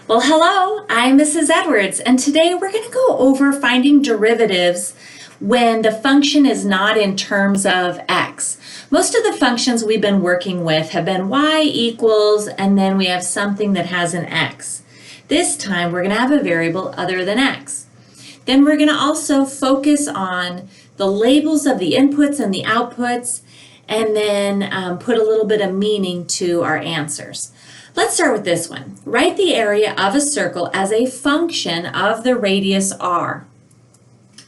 Well, hello, I'm Mrs. Edwards, and today we're going to go over finding derivatives when the function is not in terms of x. Most of the functions we've been working with have been y equals, and then we have something that has an x. This time we're going to have a variable other than x. Then we're going to also focus on the labels of the inputs and the outputs, and then put a little bit of meaning to our answers. Let's start with this one. Write the area of a circle as a function of the radius r.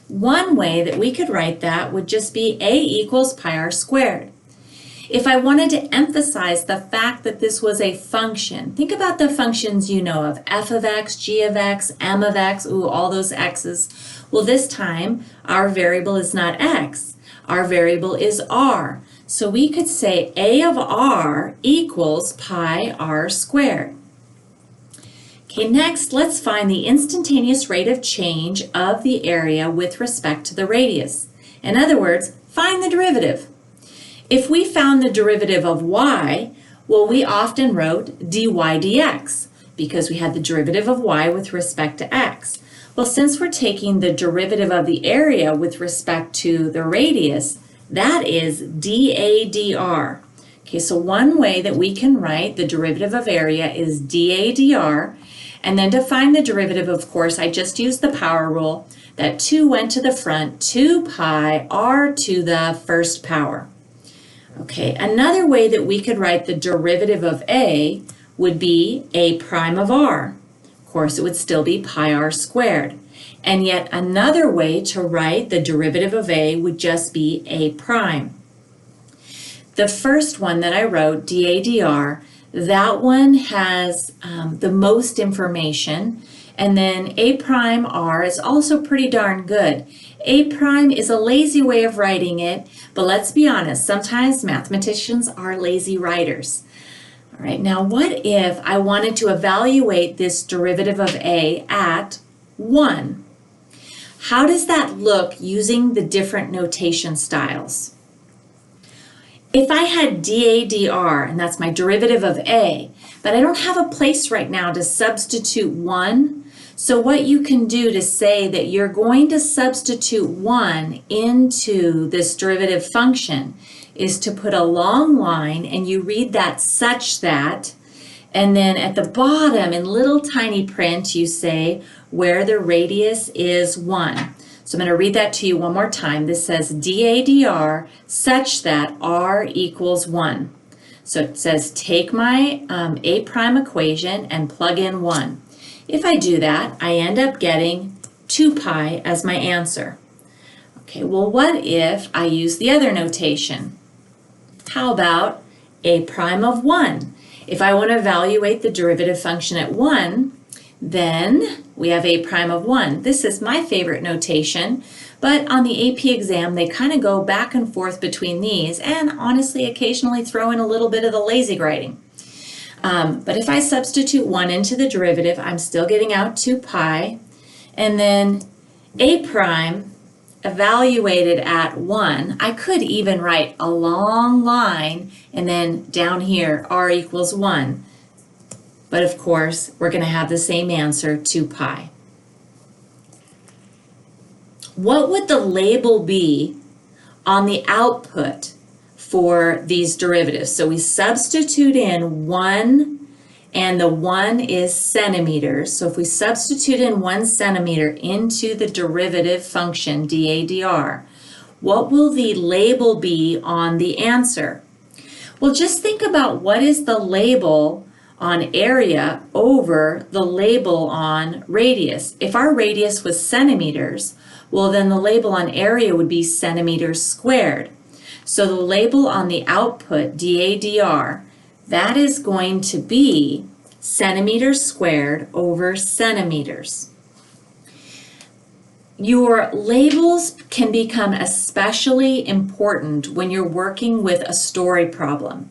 One way that we could write that would just be a equals pi r squared. If I wanted to emphasize the fact that this was a function, think about the functions you know of, f of x, g of x, m of x, all those x's. Well, this time our variable is not x, our variable is r. So we could say a of r equals pi r squared. Okay, next let's find the instantaneous rate of change of the area with respect to the radius. In other words, find the derivative. If we found the derivative of y, well, we often wrote dy dx because we had the derivative of y with respect to x. Well, since we're taking the derivative of the area with respect to the radius, that is dA dr. Okay, so one way that we can write the derivative of area is dA dr, and then to find the derivative, of course, I just used the power rule. That 2 went to the front, 2 pi r to the first power. Okay, another way that we could write the derivative of a would be a prime of r. Of course, it would still be pi r squared. And yet another way to write the derivative of a would just be a prime. The first one that I wrote, dA dr, that one has the most information. And then a prime r is also pretty darn good. A prime is a lazy way of writing it, but let's be honest, sometimes mathematicians are lazy writers. All right, now what if I wanted to evaluate this derivative of a at 1? How does that look using the different notation styles? If I had dA dr, and that's my derivative of a, but I don't have a place right now to substitute 1, so what you can do to say that you're going to substitute 1 into this derivative function is to put a long line and you read that such that, and then at the bottom in little tiny print you say where the radius is 1. So I'm going to read that to you one more time. This says dA dr such that r equals 1. So it says take my a prime equation and plug in 1. If I do that, I end up getting 2 pi as my answer. Okay, well, what if I use the other notation? How about a prime of 1? If I want to evaluate the derivative function at 1, then we have a prime of 1. This is my favorite notation, but on the AP exam, they kind of go back and forth between these and honestly occasionally throw in a little bit of the lazy writing. But if I substitute 1 into the derivative, I'm still getting out 2 pi, and then a prime evaluated at 1, I could even write a long line and then down here r equals 1. But of course, we're going to have the same answer, 2 pi. What would the label be on the output for these derivatives? So we substitute in 1, and the 1 is centimeters. So if we substitute in 1 centimeter into the derivative function dA dr, what will the label be on the answer? Well, just think about what is the label on area over the label on radius. If our radius was centimeters, well then the label on area would be centimeters squared. So the label on the output, dA dr, that is going to be centimeters squared over centimeters. Your labels can become especially important when you're working with a story problem,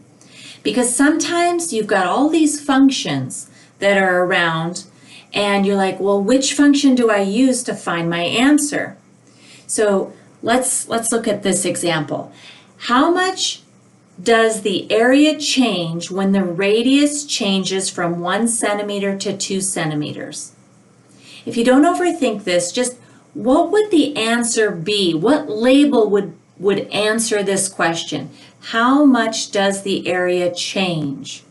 because sometimes you've got all these functions that are around and you're like, well, which function do I use to find my answer? So let's look at this example. How much does the area change when the radius changes from 1 centimeter to 2 centimeters? If you don't overthink this, just what would the answer be? What label would answer this question? How much does the area change?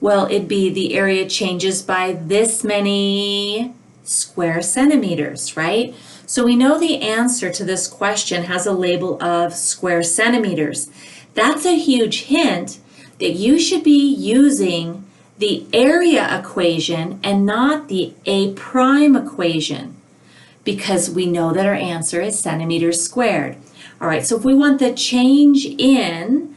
Well, it'd be the area changes by this many square centimeters, right? So we know the answer to this question has a label of square centimeters. That's a huge hint that you should be using the area equation and not the A prime equation, because we know that our answer is centimeters squared. All right, so if we want the change in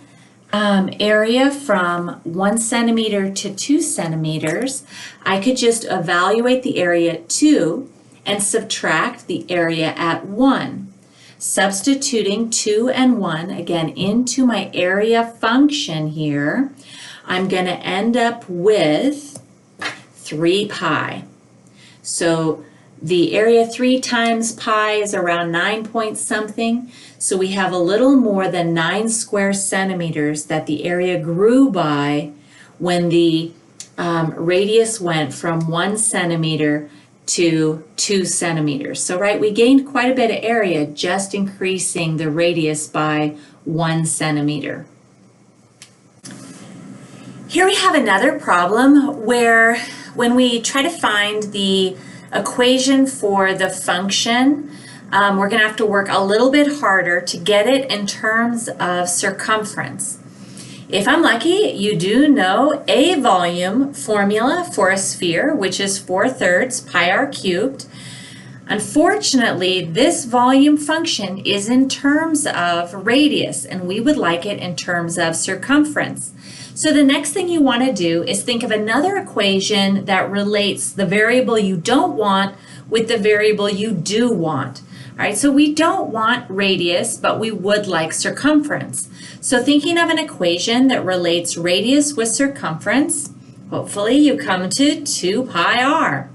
area from 1 centimeter to 2 centimeters, I could just evaluate the area at 2 and subtract the area at 1. Substituting 2 and 1 again into my area function here, I'm going to end up with 3 pi. So the area 3 times pi is around 9 point something. So we have a little more than 9 square centimeters that the area grew by when the radius went from 1 centimeter to 2 centimeters. So right, we gained quite a bit of area just increasing the radius by 1 centimeter. Here we have another problem where when we try to find the equation for the function, we're going to have to work a little bit harder to get it in terms of circumference. If I'm lucky, you do know a volume formula for a sphere, which is 4/3 pi r cubed. Unfortunately, this volume function is in terms of radius, and we would like it in terms of circumference. So the next thing you want to do is think of another equation that relates the variable you don't want with the variable you do want. All right, so we don't want radius, but we would like circumference. So thinking of an equation that relates radius with circumference, hopefully you come to 2 pi r.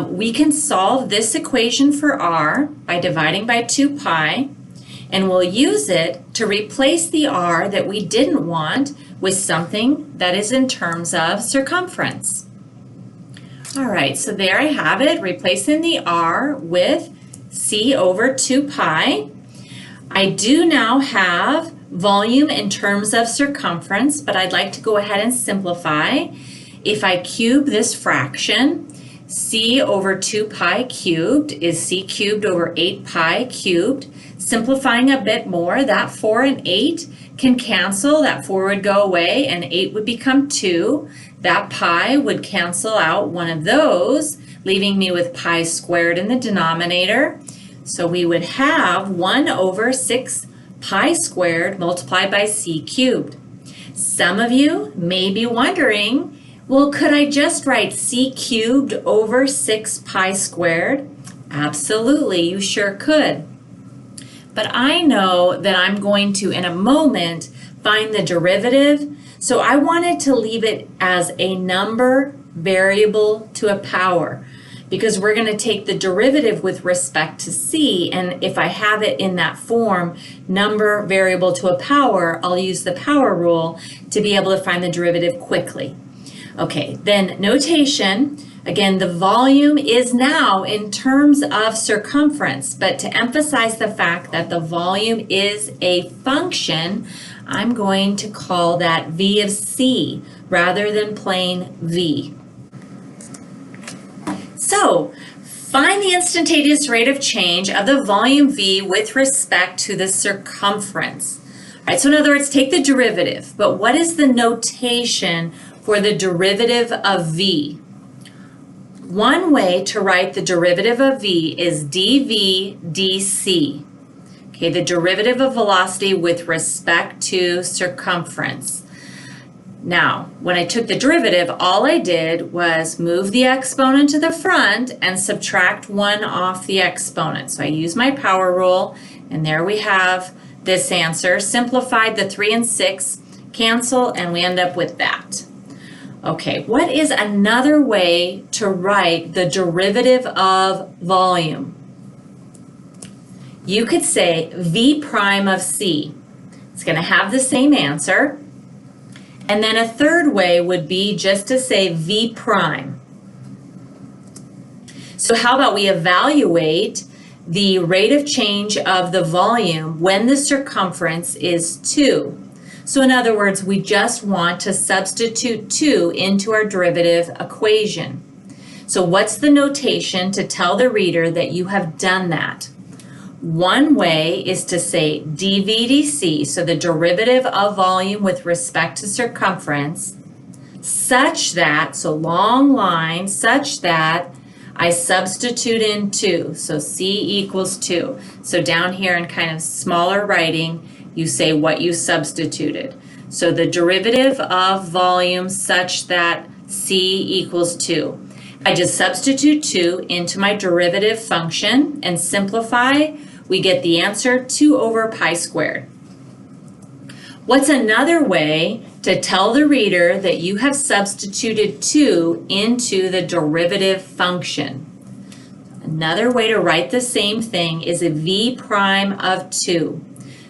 We can solve this equation for r by dividing by 2 pi, and we'll use it to replace the r that we didn't want with something that is in terms of circumference. All right, so there I have it, replacing the r with c over 2 pi. I do now have volume in terms of circumference, but I'd like to go ahead and simplify. If I cube this fraction, c over 2 pi cubed is c cubed over 8 pi cubed. Simplifying a bit more, that 4 and 8 can cancel. That 4 would go away and 8 would become 2. That pi would cancel out one of those, leaving me with pi squared in the denominator. So we would have 1 over 6 pi squared multiplied by c cubed. Some of you may be wondering, well, could I just write c cubed over 6 pi squared? Absolutely, you sure could. But I know that I'm going to, in a moment, find the derivative. So I wanted to leave it as a number variable to a power, because we're going to take the derivative with respect to c, and if I have it in that form, number variable to a power, I'll use the power rule to be able to find the derivative quickly. Okay, then notation, again, the volume is now in terms of circumference, but to emphasize the fact that the volume is a function, I'm going to call that v of c rather than plain v. So, find the instantaneous rate of change of the volume v with respect to the circumference. All right, so in other words, take the derivative, but what is the notation for the derivative of v? One way to write the derivative of v is dv dc. Okay, the derivative of velocity with respect to circumference. Now, when I took the derivative, all I did was move the exponent to the front and subtract 1 off the exponent. So I use my power rule, and there we have this answer. Simplified, the 3 and 6 cancel, and we end up with that. Okay, what is another way to write the derivative of volume? You could say v prime of c. It's going to have the same answer. And then a third way would be just to say V prime. So how about we evaluate the rate of change of the volume when the circumference is 2. So in other words, we just want to substitute 2 into our derivative equation. So what's the notation to tell the reader that you have done that? One way is to say dVdc, so the derivative of volume with respect to circumference, such that, so long line, such that I substitute in 2, so C equals 2. So down here in kind of smaller writing, you say what you substituted. So the derivative of volume such that C equals 2. I just substitute 2 into my derivative function and simplify. We get the answer 2 over pi squared. What's another way to tell the reader that you have substituted 2 into the derivative function? Another way to write the same thing is a V prime of 2.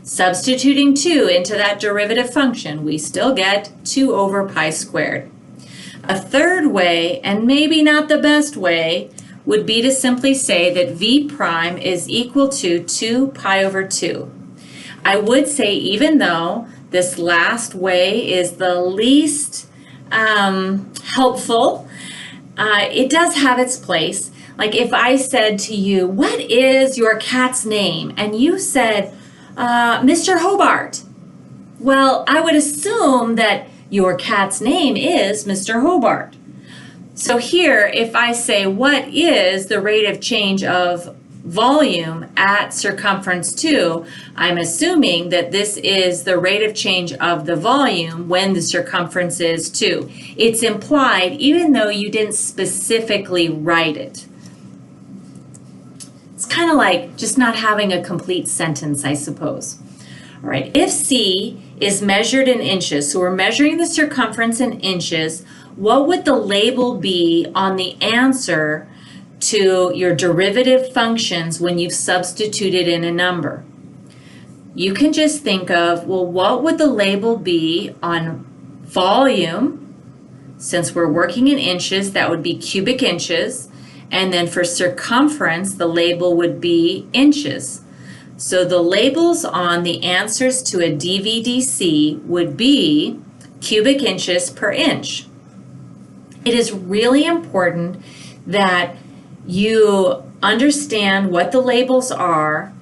Substituting 2 into that derivative function, we still get 2 over pi squared. A third way, and maybe not the best way, would be to simply say that V prime is equal to 2 pi over 2. I would say even though this last way is the least helpful, it does have its place. Like if I said to you, what is your cat's name? And you said, Mr. Hobart. Well, I would assume that your cat's name is Mr. Hobart. So here, if I say, what is the rate of change of volume at circumference 2, I'm assuming that this is the rate of change of the volume when the circumference is 2. It's implied even though you didn't specifically write it. It's kind of like just not having a complete sentence, I suppose. All right, if C is measured in inches, so we're measuring the circumference in inches, what would the label be on the answer to your derivative functions when you've substituted in a number? You can just think of, well, what would the label be on volume? Since we're working in inches, that would be cubic inches. And then for circumference, the label would be inches. So the labels on the answers to a dVdc would be cubic inches per inch. It is really important that you understand what the labels are.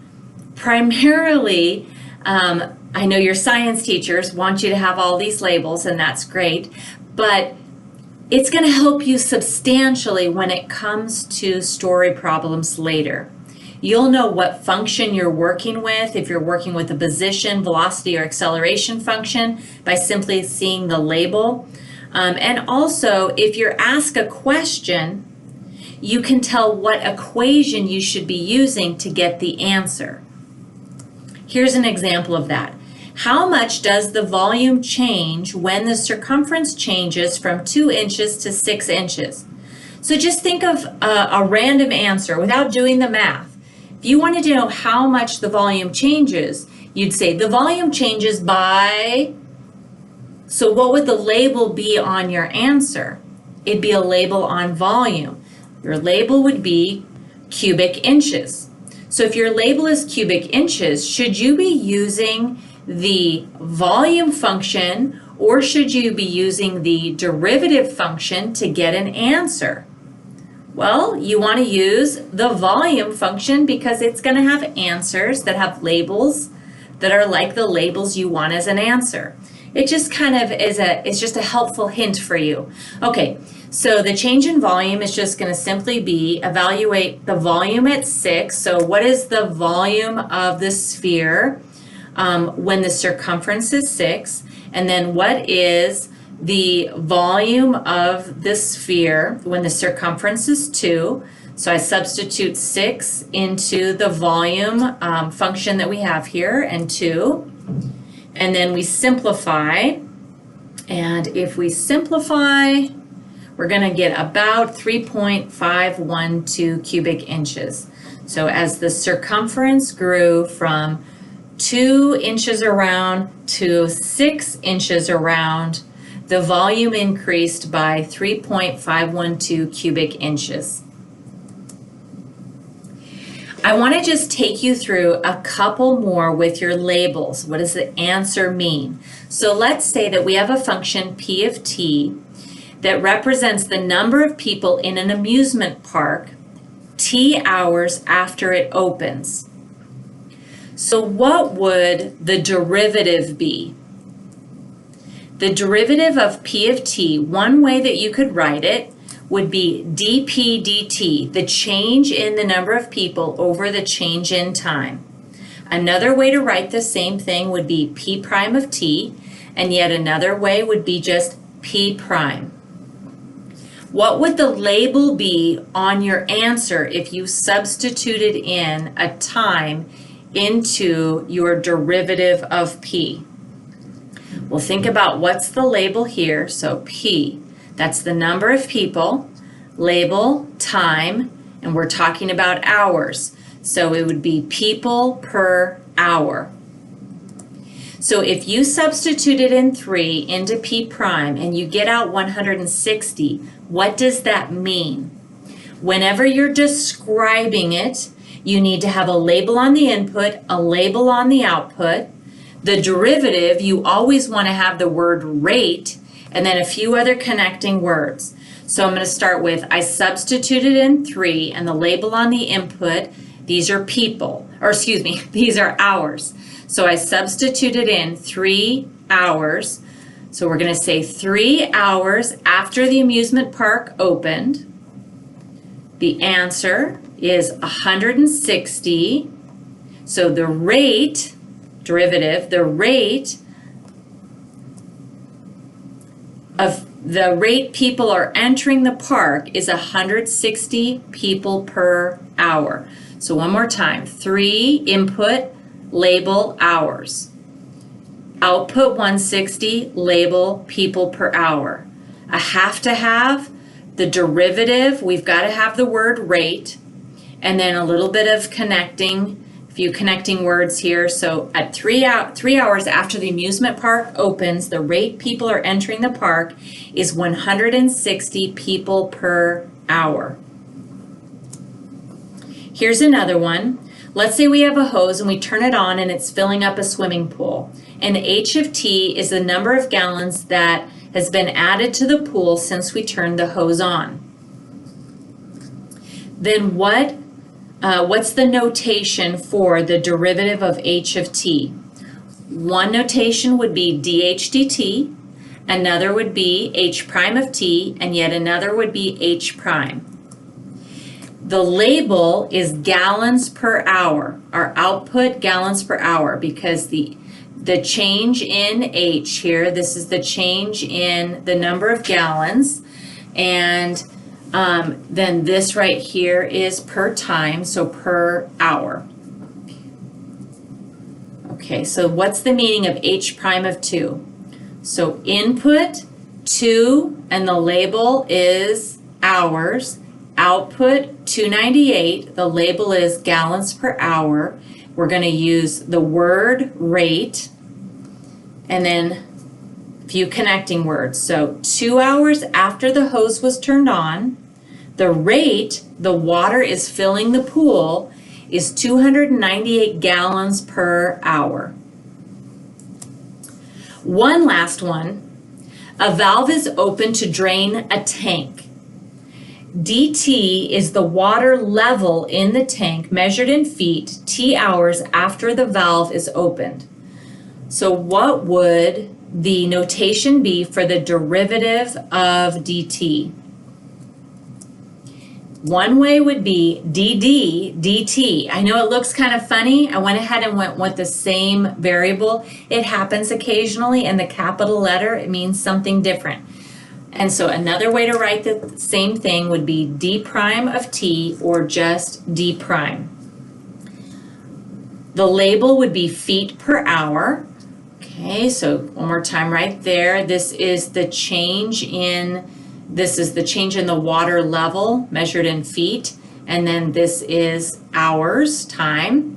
Primarily, I know your science teachers want you to have all these labels, and that's great, but it's going to help you substantially when it comes to story problems later. You'll know what function you're working with, if you're working with a position, velocity, or acceleration function, by simply seeing the label. And also, if you're asked a question, you can tell what equation you should be using to get the answer. Here's an example of that. How much does the volume change when the circumference changes from 2 inches to 6 inches? So just think of a random answer without doing the math. If you wanted to know how much the volume changes, you'd say the volume changes by... So what would the label be on your answer? It'd be a label on volume. Your label would be cubic inches. So if your label is cubic inches, should you be using the volume function or should you be using the derivative function to get an answer? Well, you want to use the volume function because it's going to have answers that have labels that are like the labels you want as an answer. It just kind of is just a helpful hint for you. Okay, so the change in volume is just going to simply be evaluate the volume at 6. So what is the volume of the sphere when the circumference is 6? And then what is the volume of the sphere when the circumference is 2? So I substitute 6 into the volume function that we have here and 2. And then we simplify. And if we simplify, we're going to get about 3.512 cubic inches. So as the circumference grew from 2 inches around to 6 inches around, the volume increased by 3.512 cubic inches. I want to just take you through a couple more with your labels. What does the answer mean? So let's say that we have a function p of t that represents the number of people in an amusement park t hours after it opens. So what would the derivative be? The derivative of p of t, one way that you could write it would be dp dt, the change in the number of people over the change in time. Another way to write the same thing would be p prime of t, and yet another way would be just p prime. What would the label be on your answer if you substituted in a time into your derivative of p? Well, think about what's the label here. So p, that's the number of people, label, time, and we're talking about hours. So it would be people per hour. So if you substituted in 3 into p prime and you get out 160, what does that mean? Whenever you're describing it, you need to have a label on the input, a label on the output. The derivative, you always want to have the word rate and then a few other connecting words. So I'm going to start with, I substituted in 3 and the label on the input, these are people, or excuse me, these are hours. So I substituted in 3 hours. So we're going to say 3 hours after the amusement park opened. The answer is 160. So the rate, derivative, the rate people are entering the park is 160 people per hour. So one more time, 3 input, label hours. Output 160, label people per hour. I have to have the derivative, we've got to have the word rate, and then a little bit of connecting, a few connecting words here. So at 3 hours after the amusement park opens, the rate people are entering the park is 160 people per hour. Here's another one. Let's say we have a hose and we turn it on and it's filling up a swimming pool. And h of t is the number of gallons that has been added to the pool since we turned the hose on. Then what's the notation for the derivative of h of t? One notation would be dh dt, another would be h prime of t, and yet another would be h prime. The label is gallons per hour, our output gallons per hour, because the change in H here, this is the change in the number of gallons, and then this right here is per time, so per hour. Okay, so what's the meaning of H prime of 2? So input 2 and the label is hours, output 298, the label is gallons per hour. We're going to use the word rate and then a few connecting words. So 2 hours after the hose was turned on, the rate, the water is filling the pool, is 298 gallons per hour. One last one. A valve is open to drain a tank. dt is the water level in the tank measured in feet t hours after the valve is opened. So what would the notation be for the derivative of dt? One way would be dt. I know it looks kind of funny. I went ahead and went with the same variable. It happens occasionally, and the capital letter, it means something different. And so another way to write the same thing would be d prime of t, or just d prime. The label would be feet per hour. Okay, so one more time right there. This is the change in the water level measured in feet, and then this is hours, time.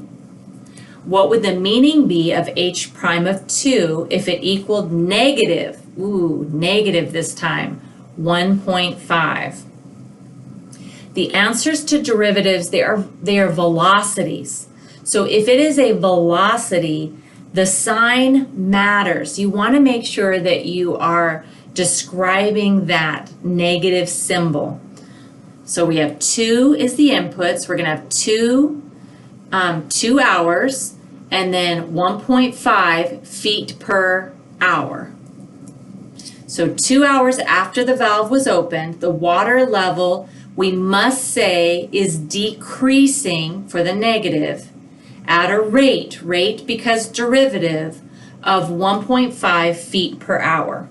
What would the meaning be of h prime of 2 if it equaled negative, negative this time, 1.5? The answers to derivatives, they are velocities. So if it is a velocity, the sign matters. You want to make sure that you are describing that negative symbol. So we have 2 is the inputs. We're going to have 2 hours, and then 1.5 feet per hour. So 2 hours after the valve was opened, the water level, we must say, is decreasing for the negative at a rate because derivative, of 1.5 feet per hour.